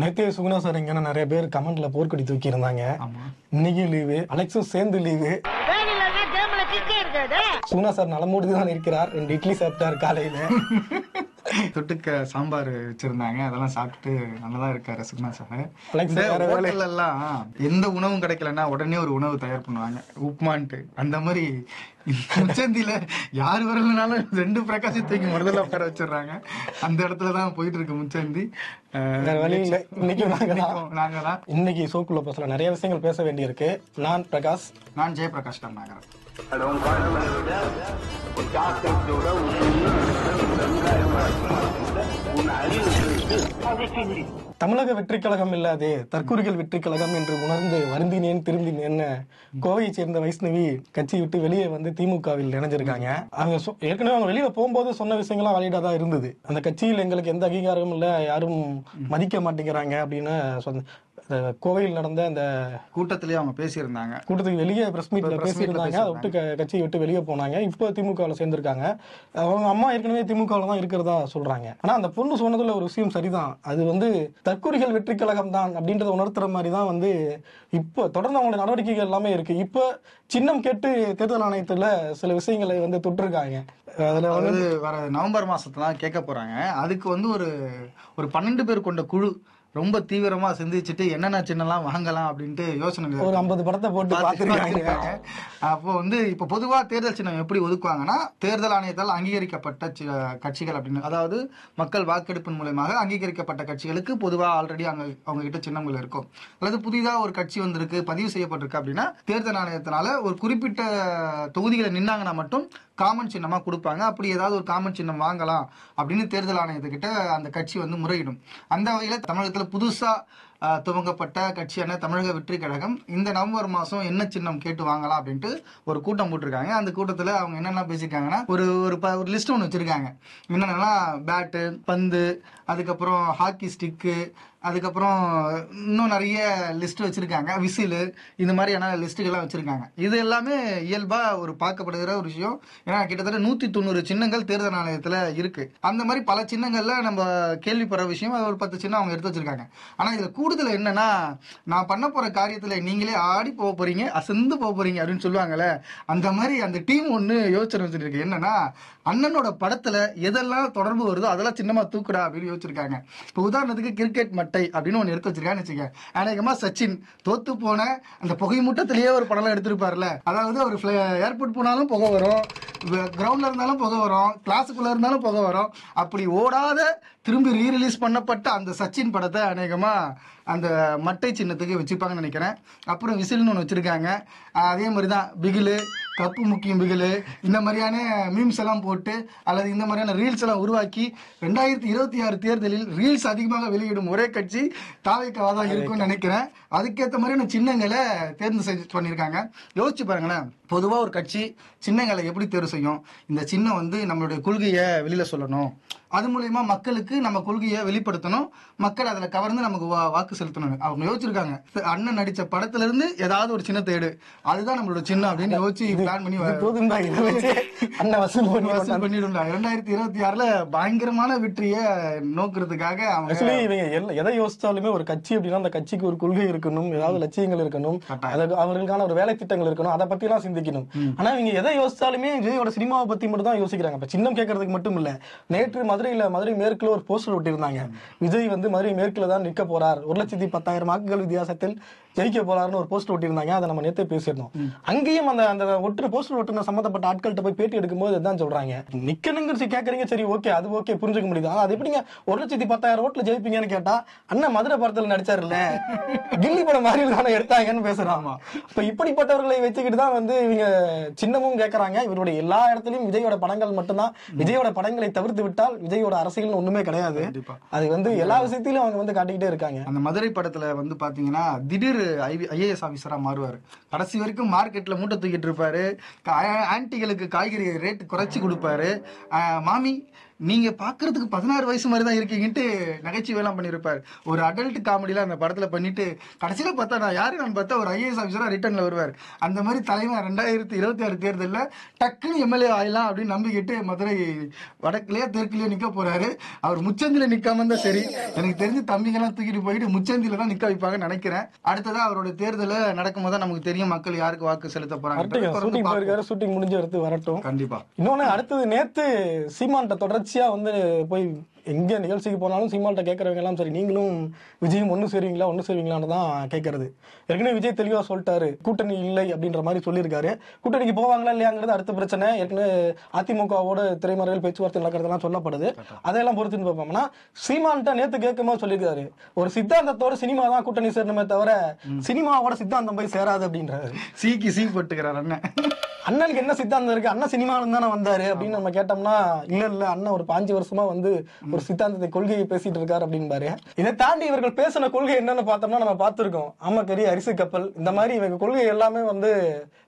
நேத்தே சுகுணா சார் இங்கன்னா நிறைய பேர் கமெண்ட்ல போர்க்கொடி தூக்கி இருந்தாங்க. இன்னைக்கு லீவு, அலெக்ஸும் சேர்ந்து லீவு. சுகுணா சார் நலமோடு தான் இருக்கிறார். 2 இட்லி சாப்பிட்டார் காலையில. தொட்டுக்க சாம்பார் வச்சிருந்தாங்க, அதெல்லாம் சாப்பிட்டு நல்லதா இருக்காரு சுகுணா சார். ஹோட்டல்ல எல்லாம் எந்த உணவும் கிடைக்கலன்னா உடனே ஒரு உணவு தயார் பண்ணுவாங்க, உப்மான்ட்டு. அந்த மாதிரி முச்சந்தில யாரு வரலனாலும் 2 பிரகாசி தூக்கி முதல்ல உட்கார வச்சிடறாங்க. அந்த இடத்துலதான் போயிட்டு இருக்கு முச்சந்தி. வழி இல்லை. நாங்க தான் இன்னைக்கு சோக்குள்ள பேசல, நிறைய விஷயங்கள் பேச வேண்டியிருக்கு. நான் பிரகாஷ். நான் ஜெயபிரகாஷ் கருணாகரன். தமிழக வெற்றி கழகம் இல்லாதே தற்கூரிகள் வெற்றி கழகம் என்று உணர்ந்து வருந்தினேன் திருந்தினேன்னு கோவையை சேர்ந்த வைஷ்ணவி கட்சி விட்டு வெளியே வந்து திமுகவில் இணைஞ்சிருக்காங்க. அவங்க ஏற்கனவே அவங்க வெளியில போகும்போது சொன்ன விஷயங்கள்லாம் வழியிடா தான் இருந்தது. அந்த கட்சியில் எங்களுக்கு எந்த அங்கீகாரமும் இல்லை, யாரும் மதிக்க மாட்டேங்கிறாங்க அப்படின்னு சொன்ன கோவையில் நடந்த அந்த கூட்டத்திலேயே அவங்க பேசியிருந்தாங்க. கூட்டத்துக்கு வெளியே பிரஸ் மீட்ல பேசியிருந்தாங்க. அதை விட்டு கட்சியை விட்டு வெளியே போனாங்க. இப்போ திமுகவில் சேர்ந்திருக்காங்க. அவங்க அம்மா ஏற்கனவே திமுகவில் தான் இருக்கிறதா சொல்றாங்க. ஆனா அந்த பொண்ணு சொன்னதுல ஒரு விஷயம் சரிதான். அது வந்து தற்கூரிகள் வெற்றி கழகம் தான் அப்படின்றத உணர்த்துற மாதிரி தான் வந்து இப்போ தொடர்ந்து அவங்களோட நடவடிக்கைகள் எல்லாமே இருக்கு. இப்போ சின்னம் கேட்டு தேர்தல் ஆணையத்துல சில விஷயங்களை வந்து தொட்டிருக்காங்க. அதுல வந்து வர நவம்பர் மாசத்துல கேட்க போறாங்க. அதுக்கு வந்து ஒரு 12 பேர் கொண்ட குழு ரொம்ப தீவிரமா சிந்திச்சுட்டு என்னென்ன சின்னம்லாம் வாங்கலாம் அப்படின்ட்டு யோசனை ஒரு 50 படத்தை போட்டு பாத்துருக்காங்க. அப்போ வந்து இப்ப பொதுவா தேர்தல் சின்னம் எப்படி ஒதுக்குவாங்கன்னா, தேர்தல் ஆணையத்தால் அங்கீகரிக்கப்பட்ட கட்சிகள் அப்படின்னு, அதாவது மக்கள் வாக்கெடுப்பின் மூலமாக அங்கீகரிக்கப்பட்ட கட்சிகளுக்கு பொதுவா ஆல்ரெடி அவங்க கிட்ட சின்னங்கள் இருக்கும். அல்லது புதிதா ஒரு கட்சி வந்திருக்கு, பதிவு செய்யப்பட்டிருக்கு அப்படின்னா தேர்தல் ஆணையத்தினால ஒரு குறிப்பிட்ட தொகுதிகளை நின்னாங்கன்னா மட்டும் காமன் சின்னமா கொடுப்பாங்க. அப்படி ஏதாவது ஒரு காமன் சின்னம் வாங்கலாம் அப்படின்னு தேர்தல் ஆணையத்துக்கிட்ட அந்த கட்சி வந்து முறையிடும். அந்த வகையில தமிழகத்துல புதுசா துவங்கப்பட்ட கட்சியான தமிழக வெற்றி கழகம் இந்த நவம்பர் மாசம் என்ன சின்னம் கேட்டு வாங்கலாம் அப்படின்ட்டு ஒரு கூட்டம் போட்டிருக்காங்க. அந்த கூட்டத்துல அவங்க என்னென்ன பேசியிருக்காங்கன்னா, ஒரு லிஸ்ட் ஒன்று வச்சிருக்காங்க. என்னென்னா பேட்டு, பந்து, அதுக்கப்புறம் ஹாக்கி ஸ்டிக்கு, அதுக்கப்புறம் இன்னும் நிறைய லிஸ்ட் வச்சிருக்காங்க, விசிலு, இந்த மாதிரியான லிஸ்ட்டுகள்லாம் வச்சிருக்காங்க. இது எல்லாமே இயல்பா ஒரு பார்க்கப்படுகிற ஒரு விஷயம். ஏன்னா கிட்டத்தட்ட 190 சின்னங்கள் தேர்தல் ஆணையத்துல இருக்கு. அந்த மாதிரி பல சின்னங்கள்ல நம்ம கேள்விப்படுற விஷயம் ஒரு 10 சின்னம் அவங்க எடுத்து வச்சிருக்காங்க. ஆனா இதுல கூடுதல் என்னன்னா, நான் பண்ண போற காரியத்துல நீங்களே ஆடி போக போறீங்க, அசந்து போக போறீங்க அப்படின்னு சொல்லுவாங்கல்ல, அந்த மாதிரி அந்த டீம் ஒண்ணு யோசனை வச்சிருக்கு. என்னன்னா, அண்ணனோட படத்துல எதெல்லாம் தொடர்பு வருதோ அதெல்லாம் சின்னமா தூக்குடா அப்படின்னு யோசிச்சிருக்காங்க. இப்போ உதாரணத்துக்கு கிரிக்கெட் மட்டை அப்படின்னு ஒன்று எடுத்து வச்சிருக்கான்னு வச்சுக்க. அநேகமா சச்சின் தோத்து போன அந்த புகை மூட்டத்திலேயே ஒரு படம்லாம் எடுத்திருப்பாருல. அதாவது ஒரு ஏர்போர்ட் போனாலும் புகை வரும், கிரவுண்ட்ல இருந்தாலும் புகை வரும், கிளாஸுக்குள்ள இருந்தாலும் புகை வரும். அப்படி ஓடாத திரும்பி ரீரிலீஸ் பண்ணப்பட்ட அந்த சச்சின் படத்தை அநேகமா அந்த மட்டை சின்னத்துக்கு வச்சுப்பாங்கன்னு நினைக்கிறேன். அப்புறம் விசில்னு ஒன்று வச்சிருக்காங்க. அதே மாதிரி தான் பிகிலு, கப்பு முக்கியம் பிகிலு, இந்த மாதிரியான மீம்ஸ் எல்லாம் போட்டு அல்லது இந்த மாதிரியான ரீல்ஸ் எல்லாம் உருவாக்கி 2026 தேர்தலில் ரீல்ஸ் அதிகமாக வெளியிடும் ஒரே கட்சி தாவேக்காவா தான் இருக்கும்னு நினைக்கிறேன். அதுக்கேற்ற மாதிரியான சின்னங்களை தேர்ந்து பண்ணியிருக்காங்க. யோசிச்சு பாருங்களேன், பொதுவா ஒரு கட்சி சின்னங்களை எப்படி தேர்வு செய்யும்? இந்த சின்னம் வந்து நம்மளுடைய கொள்கையை வெளியில சொல்லணும், அது மூலயமா மக்களுக்கு நம்ம கொள்கையை வெளிப்படுத்தணும், மக்கள் அதுல கவர்ந்து நமக்கு வாக்கு செலுத்தணும். அவங்க யோசிச்சிருக்காங்க, அண்ணன் நடிச்ச படத்துல இருந்து ஏதாவது ஒரு சின்னத்தை எடு, அதுதான் நம்மளோட சின்னம் அப்படின்னு யோசிச்சு பிளான் பண்ணி பண்ணிடும்ல. 2026ல பயங்கரமான வெற்றியை நோக்குறதுக்காக அவங்க எதை யோசிச்சாலுமே ஒரு கட்சி அப்படின்னா அந்த கட்சிக்கு ஒரு கொள்கை இருக்கணும், ஏதாவது லட்சியங்கள் இருக்கணும், அவர்களுக்கான ஒரு வேலை திட்டங்கள் இருக்கணும், அதை பத்தி எல்லாம் சிந்திக்கணும். ஆனா இவங்க எதை யோசிச்சாலுமே விஜயோட சினிமாவை பத்தி மட்டும் தான் யோசிக்கிறாங்க. இப்ப சின்னம் கேட்கறதுக்கு மட்டும் இல்ல, நேற்று மதுரை மேற்குல ஒரு போஸ்டர் ஒட்டியிருந்தாங்க. விஜய் வந்து மதுரை மேற்குல தான் நிக்க போறார், 1,10,000 வாக்குகள் வித்தியாசத்தில் ஜெயிக்க போறாருன்னு ஒரு போஸ்டர் ஒட்டியிருந்தாங்க. அதை நம்ம நேற்றே பேசியிருந்தோம். அங்கேயும் அந்த போஸ்டர் ஒட்டுன சம்பந்தப்பட்ட ஆட்கள்கிட்ட போய் பேட்டி எடுக்கும்போது இதுதான் சொல்றாங்க. நிக்கணுங்க கேட்கறீங்க, சரி ஓகே, அது ஓகே, புரிஞ்சுக்க முடியுது. அது எப்படிங்க 1,10,000 ஓட்டுல ஜெயிப்பீங்கன்னு கேட்டா, அண்ணன் மதுரை படத்துல நடிச்சாருல்ல, கில்லி படம் மாதிரி தானே எடுத்தாங்கன்னு பேசுறாங்க. இப்ப இப்படிப்பட்டவர்களை வச்சுக்கிட்டு தான் வந்து இவங்க சின்னமும் கேட்கறாங்க. இவருடைய எல்லா இடத்துலயும் விஜயோட படங்கள் மட்டும்தான். விஜயோட படங்களை தவிர்த்து விட்டால் விஜயோட அரசியல் ஒண்ணுமே கிடையாது. அது வந்து எல்லா விஷயத்திலும் அவங்க வந்து காட்டிக்கிட்டே இருக்காங்க. அந்த மதுரை படத்துல வந்து பாத்தீங்கன்னா திடீர் IAS ஆபீசரா மாறுவாரு. கடைசி வரைக்கும் மார்க்கெட்ல மூட்டை தூக்கிட்டு இருப்பாரு, ஆன்டிகளுக்கு காய்கறி ரேட் குறைச்சி கொடுப்பாரு. மாமி நீங்க பாக்குறதுக்கு 16 வயசு மாதிரி தான் இருக்கீங்கன்ட்டு நகைச்சுவை எல்லாம் பண்ணிருப்பாரு. ஒரு அடல்ட் காமெடியில அந்த படத்துல பண்ணிட்டு கடைசியில பார்த்தா நான் பார்த்தா ஒரு IAS ஆஃபீஸரா ரிட்டர்ன்ல வருவார். அந்த மாதிரி தலைமை 2026 தேர்தல்ல டக்குன்னு எம்எல்ஏ ஆயிலாம் அப்படின்னு நம்பிக்கிட்டு மதுரை வடக்குலயே தெற்குலயே நிக்க போறாரு. அவர் முச்சந்தில நிக்காம தான் சரி. எனக்கு தெரிஞ்சு தம்பிங்கெல்லாம் தூக்கிட்டு போயிட்டு முச்சந்தில தான் நிக்க வைப்பாங்கன்னு நினைக்கிறேன். அடுத்ததா அவரோட தேர்தல நடக்கும்போது தான் நமக்கு தெரியும் மக்கள் யாருக்கு வாக்கு செலுத்த போறாங்க. ஷூட்டிங் முடிஞ்ச எடுத்து வரட்டும். கண்டிப்பா. இன்னொன்னு அடுத்தது நேத்து சீமான்ட்ட தொடர்ச்சியா வந்து போய் எங்க நிகழ்ச்சிக்கு போனாலும் சீமான்ட்ட கேட்கறவங்க எல்லாம் சரி நீங்களும் விஜயும் ஒண்ணு சேருவீங்களான்னு தான் கேட்கறது. ஏற்கனவே விஜய் தெளிவா சொல்லிட்டாரு கூட்டணி இல்லை அப்படின்ற மாதிரி சொல்லியிருக்காரு. கூட்டணிக்கு போவாங்களா இல்லையாங்கிறது அடுத்த பிரச்சனை. ஏற்கனவே அதிமுகவோட திரைமறைகள் பேச்சுவார்த்தை நடக்கிறதெல்லாம் சொல்லப்படுது. அதையெல்லாம் பொறுத்துன்னு பார்ப்போம்னா சீமான்ட்ட நேத்து கேட்கும்போது சொல்லியிருக்காரு ஒரு சித்தாந்தத்தோட சினிமா தான் கூட்டணி சேரணுமே தவிர சினிமாவோட சித்தாந்தம் போய் சேராது அப்படின்றாரு. சீ போட்டுக்கிறார் அண்ணன். அண்ணனுக்கு என்ன சித்தாந்தம் இருக்கு, அண்ணன் சினிமாவில தானே வந்தாரு அப்படின்னு நம்ம கேட்டோம்னா இல்ல அண்ணன் ஒரு 5 வருஷமா வந்து ஒரு சித்தாந்தத்தை கொள்கையை பேசிட்டு இருக்காரு அப்படின்பாரு. இதை தாண்டி இவர்கள் பேசின கொள்கை என்னன்னு பார்த்தோம்னா நம்ம பார்த்திருக்கோம். ஆமக்கறி அரிசி கப்பல் இந்த மாதிரி இவங்க கொள்கை எல்லாமே வந்து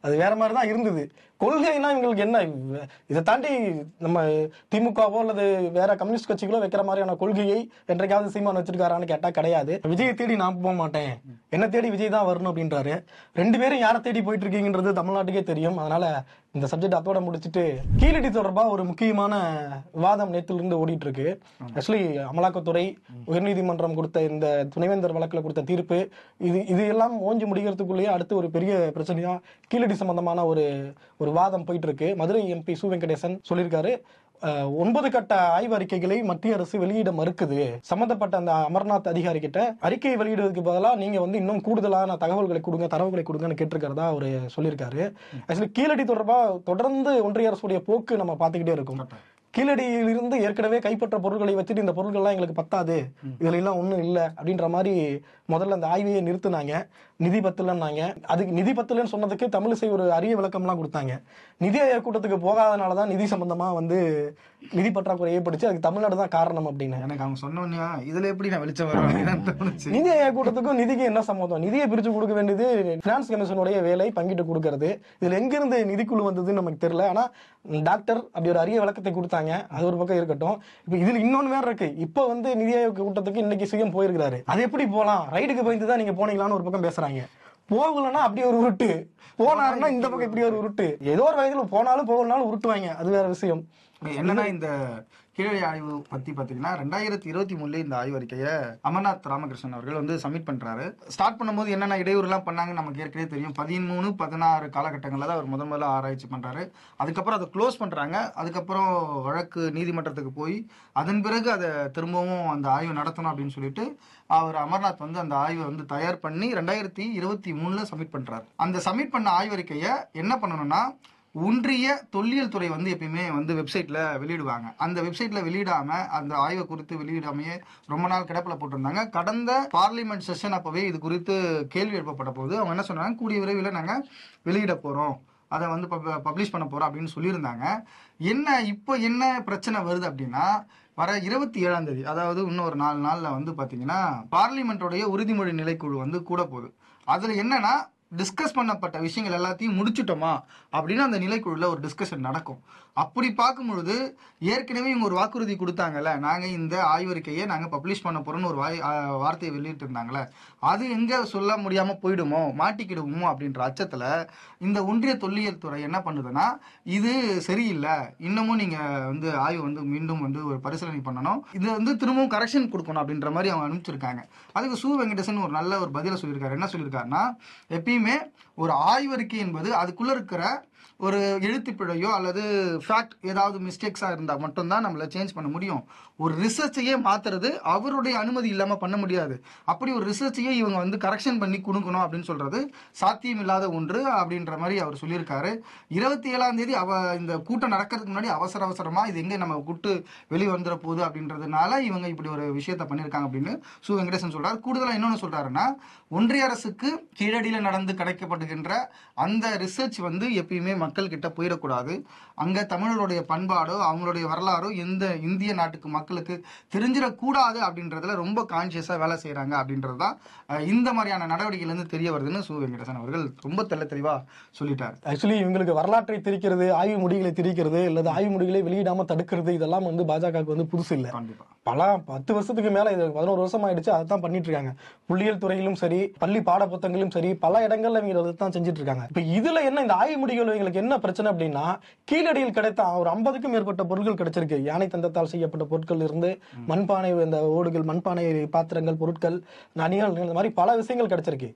அது வேற மாதிரிதான் இருந்தது. கொள்கைனா இவங்களுக்கு என்ன, இதை தாண்டி நம்ம திமுகவோ அல்லது வேற கம்யூனிஸ்ட் கட்சிகளோ வைக்கிற மாதிரியான கொள்கையை என்றைக்காவது சீமான் வச்சிருக்காரான்னு கேட்டா கிடையாது. விஜயை தேடி நான் போக மாட்டேன், என்ன தேடி விஜய் தான் வரணும் அப்படின்றாரு. 2 பேரும் யாரை தேடி போயிட்டு இருக்கீங்கன்றது தமிழ்நாட்டுக்கே தெரியும். அதனால இந்த சப்ஜெக்ட் அதோட முடிச்சுட்டு கீழடி தொடர்பா ஒரு முக்கியமான விவாதம் நேத்துல இருந்து ஓடிட்டு இருக்கு. ஆக்சுவலி அமலாக்கத்துறை உயர்நீதிமன்றம் கொடுத்த இந்த துணைவேந்தர் வழக்குல கொடுத்த தீர்ப்பு இது எல்லாம் ஓஞ்சி முடிகிறதுக்குள்ளேயே அடுத்து ஒரு பெரிய பிரச்சனையா கீழடி சம்பந்தமான ஒரு வாதம் போயிட்டு இருக்கு. மதுரை MP சு வெங்கடேசன் சொல்லியிருக்காரு 9 கட்ட ஆய்வு அறிக்கைகளை மத்திய அரசு வெளியிட மறுக்குது. சம்பந்தப்பட்ட அந்த அமர்நாத் அதிகாரி கிட்ட அறிக்கையை வெளியிடுவதற்கு பதிலாக நீங்க வந்து இன்னும் கூடுதலான தகவல்களை கொடுங்க, தரவுகளை கொடுங்கன்னு கேட்டிருக்கிறதா அவரு சொல்லியிருக்காரு. ஆக்சுவலி கீழடி தொடர்பா தொடர்ந்து ஒன்றிய அரசுடைய போக்கு நம்ம பார்த்துக்கிட்டே இருக்கும். கீழடியிலிருந்து ஏற்கனவே கைப்பற்ற பொருட்களை வச்சுட்டு இந்த பொருட்கள்லாம் எங்களுக்கு பத்தாது, இதுல எல்லாம் ஒண்ணும் இல்லை அப்படின்ற மாதிரி முதல்ல அந்த ஆய்வையை நிறுத்தினாங்க. நிதி பத்தலன்னாங்க. அதுக்கு நிதி பத்தலன்னு சொன்னதுக்கு தமிழிசை ஒரு அரிய விளக்கம்லாம் கொடுத்தாங்க. நிதி ஆயோக் கூட்டத்துக்கு போகாதனாலதான் நிதி சம்பந்தமா வந்து நிதி பற்றாக்குறை ஏற்பட்டுச்சு, அதுக்கு தமிழ்நாடு தான் காரணம் அப்படின்னு எனக்கு அவங்க சொன்னோன்னா இதுல எப்படி நான் வெளிச்சம் வரும். நிதி ஆயோக் கூட்டத்துக்கும் நிதிக்கு என்ன சம்பந்தம்? நிதியை பிரிச்சு கொடுக்க வேண்டியது பினான்ஸ் கமிஷனுடைய வேலை, பங்கிட்டு கொடுக்கறது. இதுல எங்கிருந்து நிதிக்குழு வந்ததுன்னு நமக்கு தெரியல. ஆனா டாக்டர் அப்படி ஒரு அரிய விளக்கத்தை கொடுத்தாங்க. அது ஒரு பக்கம் இருக்கட்டும். இப்ப இதுல இன்னொன்னு வேற இருக்கு. இப்ப வந்து நிதி ஆயோக் கூட்டத்துக்கு இன்னைக்கு சிஎம் போயிருக்காரு. அது எப்படி போலாம், ரைடுக்கு பயந்துதான் நீங்க போனீங்களான்னு ஒரு பக்கம் பேசுறாங்க. போகலன்னா அப்படியே ஒரு உருட்டு, போனாருன்னா இந்த பக்கம் இப்படி ஒரு உருட்டு. ஏதோ ஒரு வயதுல போனாலும் போகலனாலும் உருட்டுவாங்க, அது வேற விஷயம். என்னன்னா இந்த கீழடி ஆய்வு பத்தி பாத்தீங்கன்னா 2023 இந்த ஆய்வு அறிக்கையை அமர்நாத் ராமகிருஷ்ணன் அவர்கள் வந்து சப்மிட் பண்றாரு. ஸ்டார்ட் பண்ணும்போது என்னென்ன இடையூறு எல்லாம் பண்ணாங்க நமக்கு ஏற்கனவே தெரியும். 13-16 காலகட்டங்கள்ல தான் அவர் முதல்ல ஆராய்ச்சி பண்றாரு. அதுக்கப்புறம் அதை க்ளோஸ் பண்றாங்க. அதுக்கப்புறம் வழக்கு நீதிமன்றத்துக்கு போய் அதன் பிறகு அதை திரும்பவும் அந்த ஆய்வு நடத்தணும் அப்படின்னு சொல்லிட்டு அவர் அமர்நாத் வந்து அந்த ஆய்வை வந்து தயார் பண்ணி 2023 சப்மிட் பண்றாரு. அந்த சப்மிட் பண்ண ஆய்வறிக்கையை என்ன பண்ணணும்னா ஒன்றிய தொல்லியல் துறை வந்து எப்பயுமே வந்து வெப்சைட்ல வெளியிடுவாங்க. அந்த வெப்சைட்ல வெளியிடாம அந்த ஆய்வை குறித்து வெளியிடாமையே ரொம்ப நாள் கிடப்பில் போட்டிருந்தாங்க. கடந்த பார்லிமெண்ட் செஷன் அப்பவே இது குறித்து கேள்வி எழுப்பப்பட்ட போது அவங்க என்ன சொன்னாங்க, கூடிய விரைவில் நாங்க வெளியிட போறோம், அதை வந்து பப்ளிஷ் பண்ண போறோம் அப்படின்னு சொல்லியிருந்தாங்க. இப்போ என்ன பிரச்சனை வருது அப்படின்னா வர 27ஆம் தேதி, அதாவது இன்னும் ஒரு 4 நாள்ல வந்து பாத்தீங்கன்னா பார்லிமெண்டோடைய உறுதிமொழி நிலைக்குழு வந்து கூட போகுது. அதுல என்னன்னா டிஸ்கஸ் பண்ணப்பட்ட விஷயங்கள் எல்லாத்தையும் முடிச்சுட்டோமா அப்படின்னு அந்த நிலைக்குழுல ஒரு டிஸ்கஷன் நடக்கும். அப்படி பார்க்கும் பொழுது ஏற்கனவே இவங்க ஒரு வாக்குறுதி கொடுத்தாங்கல்ல, நாங்க இந்த ஆய்வறிக்கையை நாங்க பப்ளிஷ் பண்ண போறோம்னு ஒரு வார்த்தையை வெளியிட்டு இருந்தாங்களே, அது எங்க சொல்ல முடியாம போயிடுமோ, மாட்டிக்கிடுவோமோ அப்படின்ற அச்சத்துல இந்த ஒன்றிய தொல்லியல் துறை என்ன பண்ணுதுன்னா இது சரியில்லை, இன்னமும் நீங்க வந்து ஆய்வு வந்து மீண்டும் வந்து ஒரு பரிசீலனை பண்ணணும், இது வந்து திரும்பவும் கரெக்ஷன் கொடுக்கணும் அப்படின்ற மாதிரி அவங்க அனுப்பிச்சிருக்காங்க. அதுக்கு சு வெங்கடேசன் ஒரு நல்ல ஒரு பதில சொல்லியிருக்காரு. என்ன சொல்லியிருக்காருன்னா, எப்பயுமே ஒரு ஆய்வறிக்கை என்பது அதுக்குள்ள இருக்கிற ஒரு எழுத்து பிழையோ அல்லது ஃபேக்ட் ஏதாவது மிஸ்டேக்ஸா இருந்தா மட்டும்தான் நம்மள சேஞ்ச் பண்ண முடியும். ஒரு ரிசர்ச்சையே மாத்துறது அவருடைய அனுமதி இல்லாம பண்ண முடியாது. அப்படி ஒரு ரிசர்ச்சையே இவங்க வந்து கரெக்ஷன் பண்ணி கொடுக்கணும் அப்படின்னு சொல்றது சாத்தியம் இல்லாத ஒன்று அப்படின்ற மாதிரி அவர் சொல்லியிருக்காரு. 27ஆம் தேதி இந்த கூட்டம் நடக்கிறதுக்கு முன்னாடி அவசரமா இது எங்க நம்ம கூட்டு வெளியே வந்துட போகுது அப்படின்றதுனால இவங்க இப்படி ஒரு விஷயத்த பண்ணியிருக்காங்க அப்படின்னு சு வெங்கடேசன் சொல்றாரு. கூடுதலா இன்னொன்னு சொல்றாருன்னா, ஒன்றிய அரசுக்கு கீழடியில நடந்து கிடைக்கப்படுகின்ற அந்த ரிசர்ச் வந்து எப்பயுமே மக்கள் கிட்ட போயிடக்கூடாது, அங்க தமிழர்களுடைய பண்பாடோ அவங்களுடைய வரலாறோ எந்த இந்திய நாட்டுக்கு மக்களுக்கு தெரிஞ்சிடக்கூடாது அப்படின்றதுல ரொம்ப கான்சியஸா வேலை செய்யறாங்க அப்படின்றதுதான் இந்த மாதிரியான நடவடிக்கையில இருந்து தெரிய வருதுன்னு சு வெங்கடேசன் அவர்கள் ரொம்ப தெளிவா சொல்லிட்டாரு. ஆக்சுவலி இவங்களுக்கு வரலாற்றை திரிக்கிறது, ஆய்வு முடிவுகளை திரிக்கிறது, அல்லது ஆய்வு முடிவுகளை வெளியிடாம தடுக்கிறது, இதெல்லாம் வந்து பாஜகவுக்கு வந்து புதுசு இல்லை. கண்டிப்பா பல 10 வருஷத்துக்கு மேல, இது 11 வருஷம் ஆயிடுச்சு, அதான் பண்ணிட்டு இருக்காங்க. புள்ளியியல் துறையிலும் சரி, பள்ளி பாட புத்தகங்களும் சரி, பல இடங்கள்ல இவங்க தான் செஞ்சுட்டு இருக்காங்க. இப்ப இதுல என்ன, இந்த ஆய்வு முடிவுகள் இவங்களுக்கு என்ன பிரச்சனை அப்படின்னா, கீழடியில் கிடைத்த ஒரு 50க்கும் மேற்பட்ட பொருட்கள் கிடைச்சிருக்கு. யானை தந்தத்தால் செய்யப்பட்ட பொருட்கள் இருந்து மண்பானை, இந்த ஓடுகள், மண்பானை பாத்திரங்கள், பொருட்கள், நனிகள், இந்த மாதிரி பல விஷயங்கள் கிடைச்சிருக்கு.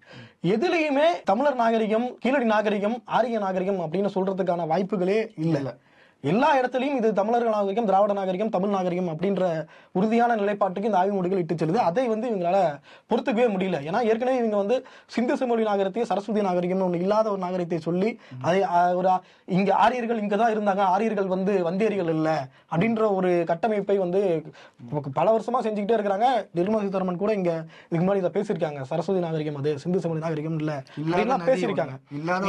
எதுலயுமே தமிழர் நாகரிகம், கீழடி நாகரிகம், ஆரிய நாகரிகம் அப்படின்னு சொல்றதுக்கான வாய்ப்புகளே இல்லை. எல்லா இடத்துலையும் இது தமிழர்கள் நாகரிகம், திராவிட நாகரிகம், தமிழ் நாகரிகம் அப்படின்ற உறுதியான நிலைப்பாட்டுக்கு இந்த ஆய்வு முடிவுகள் இட்டு செல்லுது. அதை வந்து இவங்களால பொறுத்துக்கவே முடியல. ஏன்னா ஏற்கனவே இவங்க வந்து சிந்து செம்மொழி நாகரிகத்தையும் சரஸ்வதி நாகரிகம் ஒன்று இல்லாத ஒரு நாகரிகத்தை சொல்லி, அதை ஒரு இங்க ஆரியர்கள் இங்கதான் இருந்தாங்க, ஆரியர்கள் வந்து வந்தேரிகள் இல்லை அப்படின்ற ஒரு கட்டமைப்பை வந்து பல வருஷமா செஞ்சுக்கிட்டே இருக்கிறாங்க. நிர்மலா சீதாராமன் கூட இங்க இதுக்கு முன்னாடி இதை பேசியிருக்காங்க. சரஸ்வதி நாகரிகம் அது சிந்து செம்மொழி நாகரிகம் இல்ல அப்படின்லாம் பேசியிருக்காங்க.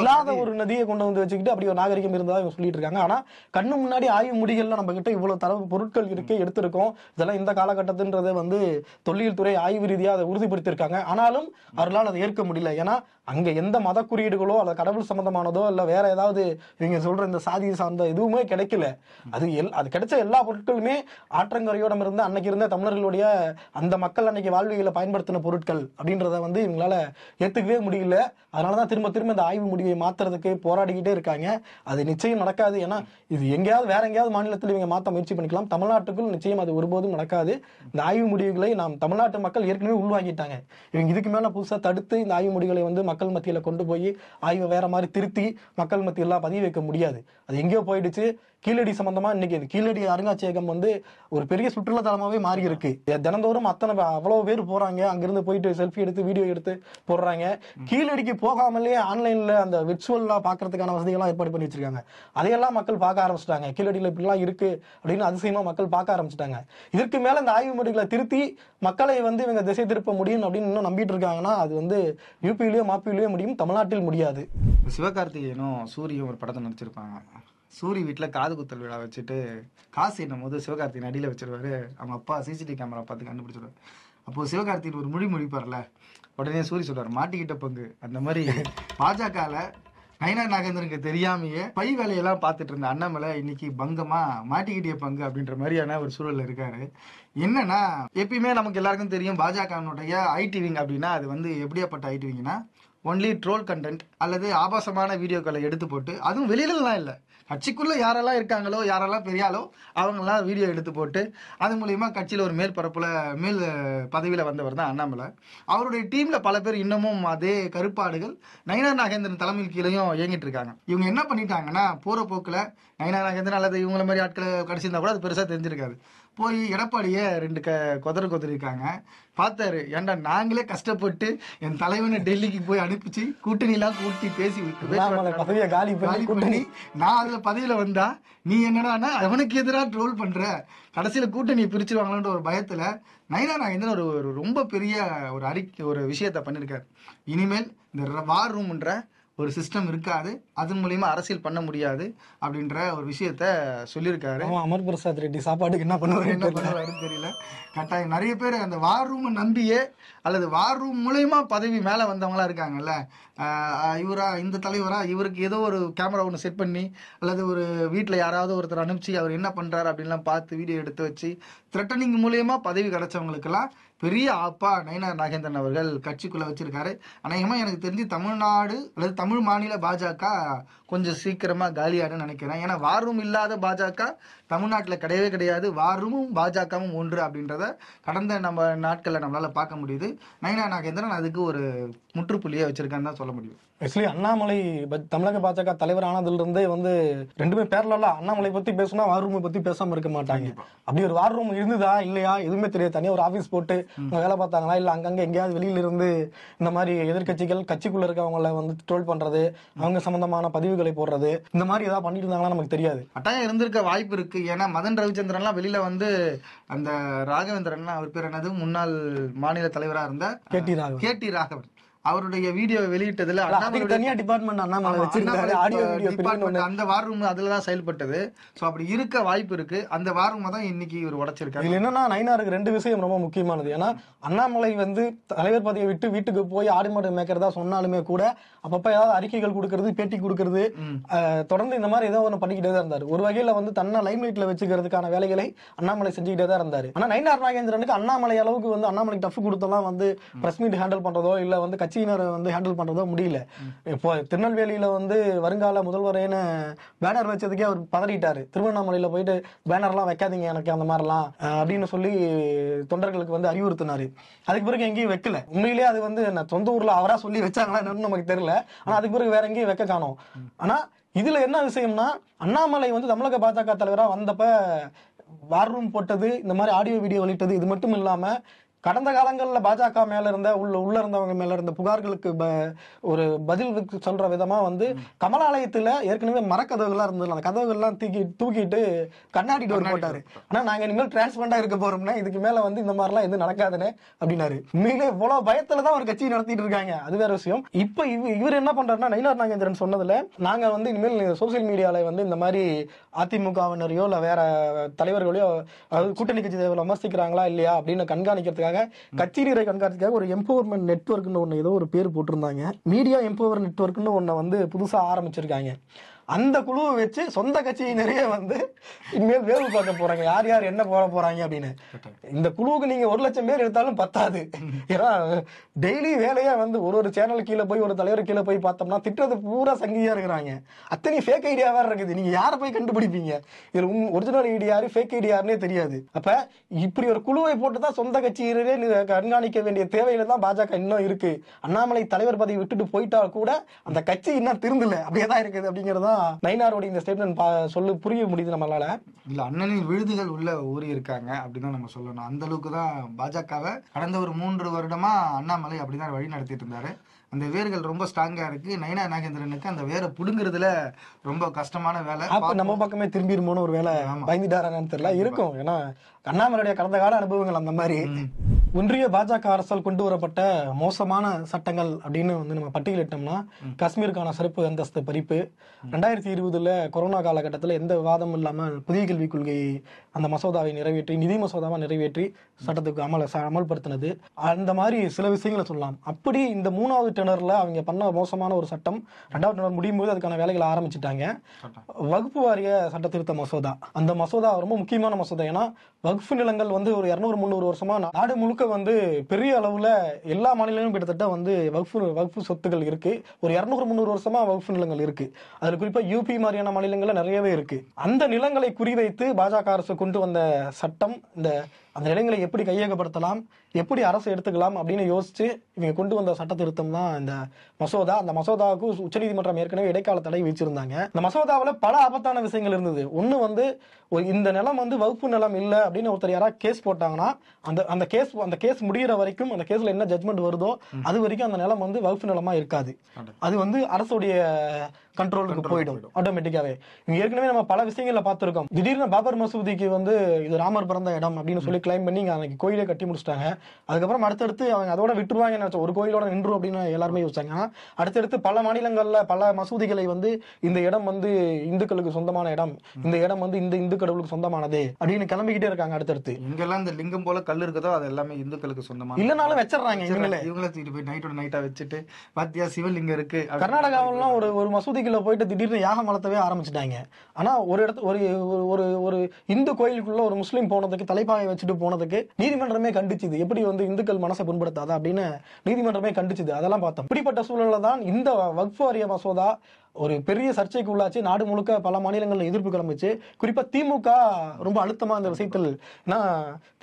இல்லாத ஒரு நதியை கொண்டு வந்து வச்சுக்கிட்டு அப்படி ஒரு நாகரிகம் இருந்தா இவங்க சொல்லிட்டு இருக்காங்க. ஆனா கண்ணு முன்னாடி ஆய்வு முடிகள்ல நம்ம கிட்ட இவ்வளவு தரவு பொருட்கள் இருக்கு, எடுத்திருக்கோம். இதெல்லாம் இந்த காலகட்டத்தின்றதை வந்து தொல்லியல் துறை ஆய்வு ரீதியா அதை உறுதிப்படுத்தியிருக்காங்க. ஆனாலும் அவர்களால் அதை ஏற்க முடியல. ஏன்னா அங்க எந்த மத குறியீடுகளோ அல்லது கடவுள் சம்பந்தமானதோ இல்ல வேற ஏதாவது இவங்க சொல்ற இந்த சாதி சார்ந்த எதுவுமே கிடைக்கல. அது கிடைச்ச எல்லா பொருட்களுமே ஆற்றங்கரையோடம் இருந்து அன்னைக்கு இருந்த தமிழர்களுடைய அந்த மக்கள் அன்னைக்கு வாழ்வியலை பயன்படுத்தின பொருட்கள் அப்படின்றத வந்து இவங்களால ஏத்துக்கவே முடியல. அதனாலதான் திரும்ப திரும்ப இந்த ஆய்வு முடிவை மாத்துறதுக்கு போராடிக்கிட்டே இருக்காங்க. அது நிச்சயம் நடக்காது. ஏன்னா இது எங்கேயாவது வேற எங்கேயாவது மாநிலத்தில் இவங்க மாற்ற முயற்சி பண்ணிக்கலாம். தமிழ்நாட்டுக்குள் நிச்சயம் அது ஒருபோதும் நடக்காது. இந்த ஆய்வு முடிவுகளை நாம் தமிழ்நாட்டு மக்கள் ஏற்கனவே உள்வாங்கிட்டாங்க. இவங்க இதுக்கு மேல புதுசா தடுத்து இந்த ஆய்வு முடிவுகளை வந்து மக்கள் மத்தியில கொண்டு போய் ஆய்வை வேற மாதிரி திருத்தி மக்கள் மத்தியில பதிவு வைக்க முடியாது. அது எங்கேயோ போயிடுச்சு. கீழடி சம்பந்தமா இன்னைக்கு கீழடி அருங்காட்சியகம் வந்து ஒரு பெரிய சுற்றுலா தலமாவே மாறி இருக்கு. தினந்தோறும் அவ்வளவு பேர் போறாங்க. அங்கிருந்து போயிட்டு செல்ஃபி எடுத்து வீடியோ எடுத்து போடுறாங்க. கீழடிக்கு போகாமலே ஆன்லைன்ல அந்த விர்ச்சுவலா பாக்குறதுக்கான வசதிகள்லாம் ஏற்பாடு பண்ணி வச்சிருக்காங்க. அதையெல்லாம் மக்கள் பார்க்க ஆரம்பிச்சிட்டாங்க. கீழடியில இப்படிலாம் இருக்கு அப்படின்னு அதிசயமா மக்கள் பார்க்க ஆரம்பிச்சிட்டாங்க. இதற்கு மேல இந்த ஆய்வு முடிவுகளை திருத்தி மக்களை வந்து இவங்க திசை திருப்ப முடியும் அப்படின்னு இன்னும் நம்பிட்டு இருக்காங்கன்னா அது வந்து யூபியிலயோ மாப்பியிலயோ முடியும், தமிழ்நாட்டில் முடியாது. சிவகார்த்திகேயனும் சூரியும் ஒரு படத்தை நடிச்சிருப்பாங்க. சூரி வீட்டில் காது குத்தல் விழா வச்சுட்டு காசு என்னும் போது சிவகார்த்திகேயன் அடியில் வச்சிருவாரு. அவங்க அப்பா சிசிடிவி கேமரா பார்த்து கண்டுபிடிச்சிருவாரு. அப்போ சிவகார்த்திகேயன் ஒரு முடிப்பார்ல, உடனே சூரி சொல்றாரு மாட்டிக்கிட்ட பங்கு. அந்த மாதிரி பாஜகல நயினார் நாகேந்திரனுக்கு தெரியாமையே பை வேலையெல்லாம் பார்த்துட்டு இருந்த அண்ணாமலை இன்னைக்கு பங்கமா மாட்டிக்கிட்டிய பங்கு அப்படின்ற மாதிரியான ஒரு சூழல்ல இருக்காரு. என்னன்னா எப்பயுமே நமக்கு எல்லாருக்கும் தெரியும் பாஜகனுடைய ஐடி விங் அப்படின்னா அது வந்து எப்படியாப்பட்ட ஐடி விங்னா ஒன்லி ட்ரோல் கண்டென்ட் அல்லது ஆபாசமான வீடியோக்களை எடுத்து போட்டு, அதுவும் வெளியிலலாம் இல்லை, கட்சிக்குள்ள யாரெல்லாம் இருக்காங்களோ யாரெல்லாம் பெரியாலோ அவங்கெல்லாம் வீடியோ எடுத்து போட்டு அது மூலியமா கட்சியில ஒரு மேல் பதவியில வந்தவர் தான் அண்ணாமலை. அவருடைய டீம்ல பல பேர் இன்னமும் அதே கருப்பாடுகள் நயினார் நாகேந்திரன் தலைமையில் கீழையும் இயங்கிட்டு இருக்காங்க. இவங்க என்ன பண்ணிட்டாங்கன்னா போற போக்குல நயினார் நாகேந்திரன் அல்லது இவங்கள மாதிரி ஆட்களை கடிச்சிருந்தா கூட அது பெருசா தெரிஞ்சிருக்காது. போய் எடப்பாடியை 2 கொதறிருக்காங்க. பார்த்தாரு, ஏன்டா நாங்களே கஷ்டப்பட்டு என் தலைவனை டெல்லிக்கு போய் அனுப்பிச்சு கூட்டணிலாம் கூட்டி பேசி காலி பண்ணி நான் அதுல பதவியில வந்தா நீ என்னடா அவனுக்கு எதிராக ட்ரோல் பண்ற, கடைசியில கூட்டணி பிரிச்சிருவாங்களான்ற ஒரு பயத்துல நயினார் நாகேந்திரன் ஒரு ரொம்ப பெரிய ஒரு விஷயத்த பண்ணிருக்காரு. இனிமேல் இந்த வார் ரூம்ன்ற ஒரு சிஸ்டம் இருக்காது, அதன் மூலியமா அரசியல் பண்ண முடியாது அப்படின்ற ஒரு விஷயத்த சொல்லியிருக்காரு. அமர் பிரசாத் ரெட்டி சாப்பாட்டுக்கு என்ன பண்ணுவாருன்னு தெரியல. கட்டாயம் நிறைய பேர் அந்த வார் ரூம் நம்பியே அல்லது வார் ரூம் மூலயமா பதவி மேல வந்தவங்களா இருக்காங்கல்ல, இவரா இந்த தலைவரா இவருக்கு ஏதோ ஒரு கேமரா ஒன்று செட் பண்ணி அல்லது ஒரு வீட்டில் யாராவது ஒருத்தர் அனுப்பிச்சு அவர் என்ன பண்றாரு அப்படின்லாம் பார்த்து வீடியோ எடுத்து வச்சு த்ரெட்டனிங் மூலயமா பதவி கிடைச்சவங்களுக்கெல்லாம் பெரிய ஆப்பா நயினார் நாகேந்திரன் அவர்கள் கட்சிக்குள்ள வச்சிருக்காரு. அநேகமா எனக்கு தெரிஞ்சு தமிழ்நாடு அல்லது தமிழ் மாநில பாஜக கொஞ்சம் சீக்கிரமா காலியாடுன்னு நினைக்கிறேன். ஏன்னா வார் ரூம் இல்லாத பாஜக தமிழ்நாட்டில் கிடையவே கிடையாது. வார் ரூமும் பாஜகவும் ஒன்று அப்படின்றத கடந்த நம்ம நாட்கள்ல நம்மளால பார்க்க முடியுது. நயினார் நாகேந்திரன் அதுக்கு ஒரு முற்றுப்புள்ளியை வச்சிருக்கான்னு தான் சொல்ல முடியும். ஆக்சுவலி அண்ணாமலை தமிழக பாஜக தலைவர் ஆனதுல இருந்தே வந்து ரெண்டுமே பேரலா அண்ணாமலை பத்தி பேசினா வார் ரூமை பத்தி பேசாம இருக்க மாட்டாங்க. அப்படி ஒரு வார் ரூம் இருந்ததா இல்லையா எதுவுமே தெரியாது. தனியா ஒரு ஆபீஸ் போட்டு வேலை பார்த்தாங்களா இல்ல அங்கங்க எங்கேயாவது வெளியில இருந்து இந்த மாதிரி எதிர்கட்சிகள் கட்சிக்குள்ள இருக்கவங்களை வந்து ட்ரோல் பண்றது, அவங்க சம்பந்தமான பதிவுகளை போடுறது, இந்த மாதிரி ஏதாவது பண்ணிட்டு இருந்தாங்களா நமக்கு தெரியாது. கட்டாயம் இருந்திருக்க வாய்ப்பு இருக்கு. ஏன்னா மதன் ரவிச்சந்திரன் எல்லாம் வெளியில வந்து அந்த ராகவேந்திரன் அவர் பேர் என்னது முன்னாள் மாநில தலைவரா இருந்த கேடி ராகவன் அவருடைய வீடியோ வெளியிட்டதுல தனியா டிபார்ட்மெண்ட் அண்ணாமலை வச்சிருக்காரு, ஆடியோ வீடியோ டிபார்ட்மெண்ட் அந்த வார் ரூம் அதுலதான் செயல்பட்டது. சோ அப்படி இருக்க வாய்ப்பு இருக்கு. அந்த வார் ரூம் தான் இன்னைக்கு இவர் உடைச்சிருக்காரு. இதுல என்னன்னா நயினாருக்கு 2 விஷயம் ரொம்ப முக்கியமானது. ஏன்னா அண்ணாமலை வந்து தலைவர் பதவியை விட்டு வீட்டுக்கு போய் ஆடு மாடு மேய்க்கிறதா சொன்னாலுமே கூட அப்பப்ப ஏதாவது அறிக்கைகள் கொடுக்கறது, பேட்டி கொடுக்கறது, தொடர்ந்து இந்த மாதிரி ஏதோ ஒன்று பண்ணிக்கிட்டே தான் இருந்தாரு. ஒரு வகையில வந்து தன்னை லைம்லைட்ல வச்சுக்கிறதுக்கான வேலைகளை அண்ணாமலை செஞ்சுக்கிட்டே தான் இருந்தாரு. ஆனா நயினார் நாகேந்திரனுக்கு அண்ணாமலை அளவுக்கு வந்து அண்ணாமலைக்கு டஃப் கொடுத்தெல்லாம் வந்து பிரஸ் மீட் ஹேண்டில் பண்றதோ இல்ல வந்து கட்சியினரை வந்து ஹேண்டில் பண்றதோ முடியல. இப்போ திருநெல்வேலியில வந்து வருங்கால முதல்வரேன்னு பேனர் வச்சதுக்கே அவர் பதறிட்டாரு. திருவண்ணாமலையில போயிட்டு பேனர்லாம் வைக்காதீங்க எனக்கு அந்த மாதிரிலாம் அப்படின்னு சொல்லி தொண்டர்களுக்கு வந்து அறிவுறுத்தினாரு. அதுக்கு பிறகு எங்கேயும் வைக்கல. உண்மையிலேயே அது வந்து சொந்த ஊர்ல அவரா சொல்லி வச்சாங்களா நமக்கு தெரியல. ஆனா அதுக்கு பிறகு வேற எங்கேயும் வைக்க காணோம். ஆனா இதுல என்ன விஷயம்னா அண்ணாமலை வந்து தமிழக பாஜக தலைவரா வந்தப்ப வார் ரூம் போட்டது, இந்த மாதிரி ஆடியோ வீடியோ வெளியிட்டது, இது மட்டும் இல்லாம கடந்த காலங்களில் பாஜக மேல இருந்த உள்ள இருந்தவங்க மேல இருந்த புகார்களுக்கு ஒரு பதில் சொல்ற விதமா வந்து கமலாலயத்துல ஏற்கனவே மரக்கதவுகள்லாம் இருந்தது, அந்த கதவுகள்லாம் தூக்கிட்டு கண்ணாடி டோர் போட்டாரு. ஆனா நாங்க இனிமேல் டிரான்ஸ்பரண்டா இருக்க போறோம்னா இதுக்கு மேல வந்து இந்த மாதிரிலாம் எதுவும் நடக்காதுன்னு அப்படின்னாரு. உண்மையிலே இவ்வளவு பயத்துலதான் ஒரு கட்சி நடத்திட்டு இருக்காங்க. அது வேற விஷயம். இப்ப இவர் என்ன பண்றாருன்னா நயினார் நாகேந்திரன் சொன்னதுல நாங்க வந்து இனிமேல் சோசியல் மீடியால வந்து இந்த மாதிரி அதிமுகவினரையோ இல்ல வேற தலைவர்களையோ அதாவது கூட்டணி கட்சி தலைவர்கள் விமர்சிக்கிறாங்களா இல்லையா அப்படின்னு கண்காணிக்கிறதுக்காக கட்சி நீரை கண்காணிக்கிறதுக்காக ஒரு எம்பவர்மெண்ட் நெட்வொர்க்னு ஒண்ணு ஏதோ ஒரு பேர் போட்டிருந்தாங்க. மீடியா எம்பவர் நெட்வொர்க்னு ஒண்ணு வந்து புதுசா ஆரம்பிச்சிருக்காங்க. அந்த குழுவை வச்சு சொந்த கட்சியினரே வந்து இனிமேல் வேவு பார்க்க போறாங்க, யார் யார் என்ன போட போறாங்க அப்படின்னு. இந்த குழுவுக்கு நீங்க 1 லட்சம் பேர் எடுத்தாலும் பத்தாது. ஏன்னா டெய்லி வேலையா வந்து ஒரு சேனல் கீழே போய் ஒரு தலைவர் கீழே போய் பார்த்தோம்னா திட்டுறது பூரா சங்கியா இருக்கிறாங்க. அத்தனை ஃபேக் ஐடியா வேற இருக்குது. நீங்க யாரை போய் கண்டுபிடிப்பீங்க? இதுல ஒரிஜினல் ஐடி யாரு ஃபேக் ஐடி யாருன்னே தெரியாது. அப்ப இப்படி ஒரு குழுவை போட்டுதான் சொந்த கட்சியினரே கண்காணிக்க வேண்டிய தேவையில தான் பாஜக இன்னும் இருக்கு. அண்ணாமலை தலைவர் பதவி விட்டுட்டு போயிட்டா கூட அந்த கட்சி இன்னும் திருந்தல, அப்படியேதான் இருக்குது அப்படிங்கறதா நயினாரோட இந்த ஸ்டேட்மெண்ட் சொல்லு புரிய முடியுது நம்மளால. இல்ல அண்ணனின் விழுதுகள் உள்ள ஊறி இருக்காங்க அப்படிதான் நம்ம சொல்லணும். அந்த அளவுக்கு தான் பாஜகவை கடந்த ஒரு 3 வருடமா அண்ணாமலை அப்படிதான் வழி நடத்திட்டு இருந்தாரு. அந்த வேர்கள் ரொம்ப ஸ்ட்ராங்கா இருக்கு. நயினார் நாகேந்திரனுக்கு அந்த வேரை புடுங்கிறதுல ரொம்ப கஷ்டமான வேலை. அப்ப நம்ம பக்கமே திரும்பிடுமோன்னு ஒரு வேலை பயந்துட்டாரான்னு தெரியல இருக்கும். ஏன்னா அண்ணாமலையுடைய கடந்த கால அனுபவங்கள் அந்த மாதிரி. ஒன்றிய பாஜக அரசால் கொண்டு வரப்பட்ட மோசமான சட்டங்கள் அப்படின்னு வந்து நம்ம பட்டியலிட்டோம்னா காஷ்மீருக்கான சிறப்பு அந்தஸ்து பறிப்பு, 2020 கொரோனா காலகட்டத்தில் எந்த விவாதமும் இல்லாமல் புதிய கல்விக் கொள்கை அந்த மசோதாவை நிறைவேற்றி நிதி மசோதாவை நிறைவேற்றி சட்டத்துக்கு அமல்படுத்தினது, அந்த மாதிரி சில விஷயங்களை சொல்லலாம். அப்படி இந்த 3வது டெனர்ல அவங்க பண்ண மோசமான ஒரு சட்டம் 2வது டெனர் முடியும் போது அதுக்கான வேலைகளை ஆரம்பிச்சுட்டாங்க. வகுப்பு வாரிய சட்ட திருத்த மசோதா. அந்த மசோதா ரொம்ப முக்கியமான மசோதா. ஏன்னா வகுப்பு நிலங்கள் வந்து ஒரு 200-300 வருஷமா நாடு முழுக்க வந்து பெரிய அளவுல எல்லா மாநிலங்களும் கிட்டத்தட்ட வந்து வகுப்பு சொத்துகள் இருக்கு. ஒரு 200-300 வருஷமா வகுப்பு நிலங்கள் இருக்கு. அதுல குறிப்பா யூபி மாதிரியான மாநிலங்கள்ல நிறையவே இருக்கு. அந்த நிலங்களை குறிவைத்து பாஜக அரசு கொண்டு வந்த சட்டம், அந்த நிலங்களை எப்படி கையகப்படுத்தலாம், எப்படி அரசு எடுத்துக்கலாம் அப்படின்னு யோசிச்சு இவங்க கொண்டு வந்த சட்ட திருத்தம் தான் இந்த மசோதா. அந்த மசோதாவுக்கு உச்சநீதிமன்றம் ஏற்கனவே இடைக்கால தடை வச்சிருந்தாங்க. இந்த மசோதாவில் பல ஆபத்தான விஷயங்கள் இருந்தது. ஒண்ணு வந்து இந்த நிலம் வந்து வகுப்பு நிலம் இல்ல அப்படின்னு ஒருத்தர் யாராவது கேஸ் போட்டாங்கன்னா அந்த கேஸ் முடிகிற வரைக்கும் அந்த கேஸ்ல என்ன ஜட்மெண்ட் வருதோ அது வரைக்கும் அந்த நிலம் வந்து வகுப்பு நிலமா இருக்காது. அது வந்து அரசுடைய கண்ட்ரோலுக்கு போயிடும் ஆட்டோமேட்டிக்காவே. ஏற்கனவே நம்ம பல விஷயங்கள்ல பார்த்திருக்கோம். திடீர்னு பாபர் மசூதிக்கு வந்து இது ராமர் பிறந்த இடம் அப்படின்னு சொல்லி கிளைம் பண்ணி அன்னைக்கு கோயிலே கட்டி முடிச்சிட்டாங்க. அதுக்கப்புறம் அடுத்தடுத்து அவங்க அதோட விட்டுருவாங்கன்னு நினைச்சோம், ஒரு கோயிலோட நின்று அப்படின்னு எல்லாருமே யோசிச்சாங்க. அடுத்தடுத்து பல மாநிலங்கள்ல பல மசூதிகளை வந்து இந்த இடம் வந்து இந்துக்களுக்கு சொந்தமான இடம், இந்த இடம் வந்து இந்த இந்து கடவுளுக்கு சொந்தமானது அப்படின்னு கிளம்பிக்கிட்டே இருக்காங்க. அடுத்தடுத்து இங்கெல்லாம் இந்த லிங்கம் போல கல் இருக்குதோ அது எல்லாமே இந்துக்களுக்கு சொந்தமான இல்லனாலும் வச்சிடறாங்க. இவங்களை தூக்கிட்டு போய் நைட்டோட நைட்டா வச்சுட்டு பாத்தியா சிவலிங்கம் இருக்கு. கர்நாடகாவெல்லாம் ஒரு மசூதிக்குள்ள போயிட்டு திடீர்னு யாகம் வளர்த்தவே ஆரம்பிச்சுட்டாங்க. ஆனா ஒரு ஒரு இந்து கோயிலுக்குள்ள ஒரு முஸ்லீம் போனதுக்கு தலைப்பாகை வச்சுட்டு போனதுக்கு நீதிமன்றமே கண்டிச்சுது. எப்படி வந்து இந்துக்கள் மனசை புண்படுத்தாதா அப்படின்னு நீதிமன்றமே கண்டிச்சுது. அதெல்லாம் பார்த்தோம். இப்படிப்பட்ட சூழல்ல தான் இந்த வக்ஃப் வாரிய மசோதா ஒரு பெரிய சர்ச்சைக்கு உள்ளாச்சு. நாடு முழுக்க பல மாநிலங்கள்ல எதிர்ப்பு கிளம்பிச்சு. குறிப்பா திமுக ரொம்ப அழுத்தமா இந்த விஷயத்தில்.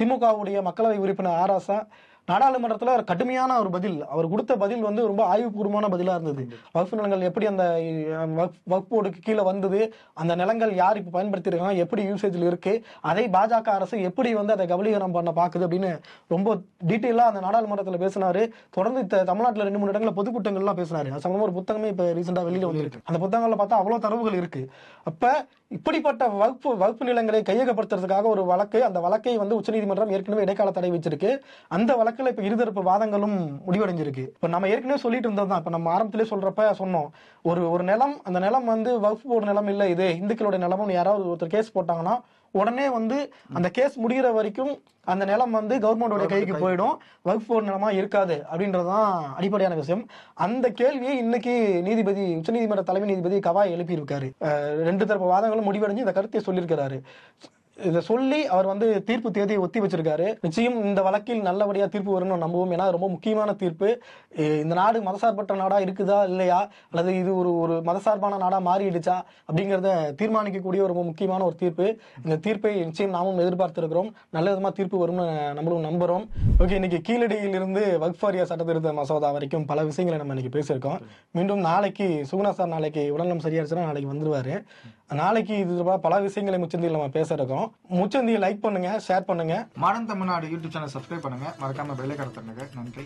திமுகவுடைய மக்களவை உறுப்பினர் ஆராசா நாடாளுமன்றத்துல கடுமையான ஒரு பதில் அவர் கொடுத்த பதில் வந்து ரொம்ப ஆய்வுபூர்வமான பதிலா இருந்தது. வக்ஃப் நிலங்கள் எப்படி அந்த வக்ஃப் போர்டுக்கு கீழே வந்தது, அந்த நிலங்கள் யார் இப்ப பயன்படுத்தி இருக்காங்க, எப்படி யூசேஜ்ல இருக்கு, அதை பாஜக அரசு எப்படி வந்து அதை கபலீகரம் பண்ண பாக்குது அப்படின்னு ரொம்ப டீட்டெயிலா அந்த நாடாளுமன்றத்துல பேசினாரு. தொடர்ந்து தமிழ்நாட்டுல 2-3 இடங்கள்ல பொதுக்கூட்டங்கள்லாம் பேசினாரு. அது சம்பந்தமா ஒரு புத்தகமே இப்ப ரீசெண்டா வெளியில வந்துருக்கு. அந்த புத்தகங்கள்ல பார்த்தா அவ்வளவு தரவுகள் இருக்கு. அப்ப இப்படிப்பட்ட வகுப்பு நிலங்களை கையகப்படுத்துறதுக்காக ஒரு வழக்கு, அந்த வழக்கை வந்து உச்சநீதிமன்றம் ஏற்கனவே இடைக்கால தடை வச்சிருக்கு. அந்த வழக்குல இப்ப இருதரப்பு வாதங்களும் முடிவடைஞ்சிருக்கு. இப்ப நம்ம ஏற்கனவே சொல்லிட்டு இருந்ததுதான், இப்ப நம்ம ஆரம்பத்திலே சொல்றப்ப சொன்னோம், ஒரு நிலம், அந்த நிலம் வந்து வகுப்பு போர்டு நிலம் இல்ல, இது இந்துக்களுடைய நிலம்னு யாராவது ஒருத்தர் கேஸ் போட்டாங்கன்னா உடனே வந்து அந்த கேஸ் முடிகிற வரைக்கும் அந்த நிலம் வந்து கவர்மெண்டோட கைக்கு போயிடும், வகுப்பு போர்டு நிலமா இருக்காது அப்படின்றதுதான் அடிப்படையான விஷயம். அந்த கேள்வியை இன்னைக்கு நீதிபதி, உச்சநீதிமன்ற தலைமை நீதிபதி கவாய் எழுப்பி இருக்காரு. 2 தரப்பு வாதங்களும் முடிவடைஞ்சு இந்த கருத்தை சொல்லியிருக்கிறாரு. இதை சொல்லி அவர் வந்து தீர்ப்பு தேதியை ஒத்தி வச்சிருக்காரு. நிச்சயம் இந்த வழக்கில் நல்லபடியா தீர்ப்பு வரும்னு நம்புவோம். ஏன்னா ரொம்ப முக்கியமான தீர்ப்பு. இந்த நாடு மதசார்பற்ற நாடா இருக்குதா இல்லையா, அல்லது இது ஒரு மதசார்பான நாடா மாறிடுச்சா அப்படிங்கறத தீர்மானிக்கக்கூடிய ஒரு ரொம்ப முக்கியமான ஒரு தீர்ப்பு. இந்த தீர்ப்பை நிச்சயம் நாமும் எதிர்பார்த்திருக்கிறோம். நல்ல விதமா தீர்ப்பு வரும்னு நம்மளும் நம்புறோம். ஓகே, இன்னைக்கு கீழடியில் இருந்து வக்ஃப் வாரிய சட்ட திருத்த மசோதா வரைக்கும் பல விஷயங்களை நம்ம இன்னைக்கு பேசியிருக்கோம். மீண்டும் நாளைக்கு சுகுணா சார் நாளைக்கு உடல்நலம் சரியாச்சுன்னா நாளைக்கு வந்துருவாரு. நாளைக்கு இது பல விஷயங்களை முச்சந்தியில் நம்ம பேச இருக்கோம். முச்சந்தியை லைக் பண்ணுங்க, ஷேர் பண்ணுங்க. Modern Tamil Nadu YouTube channel subscribe பண்ணுங்க. மறக்காம பெல் ஐகானை தட்டுங்க. நன்றி.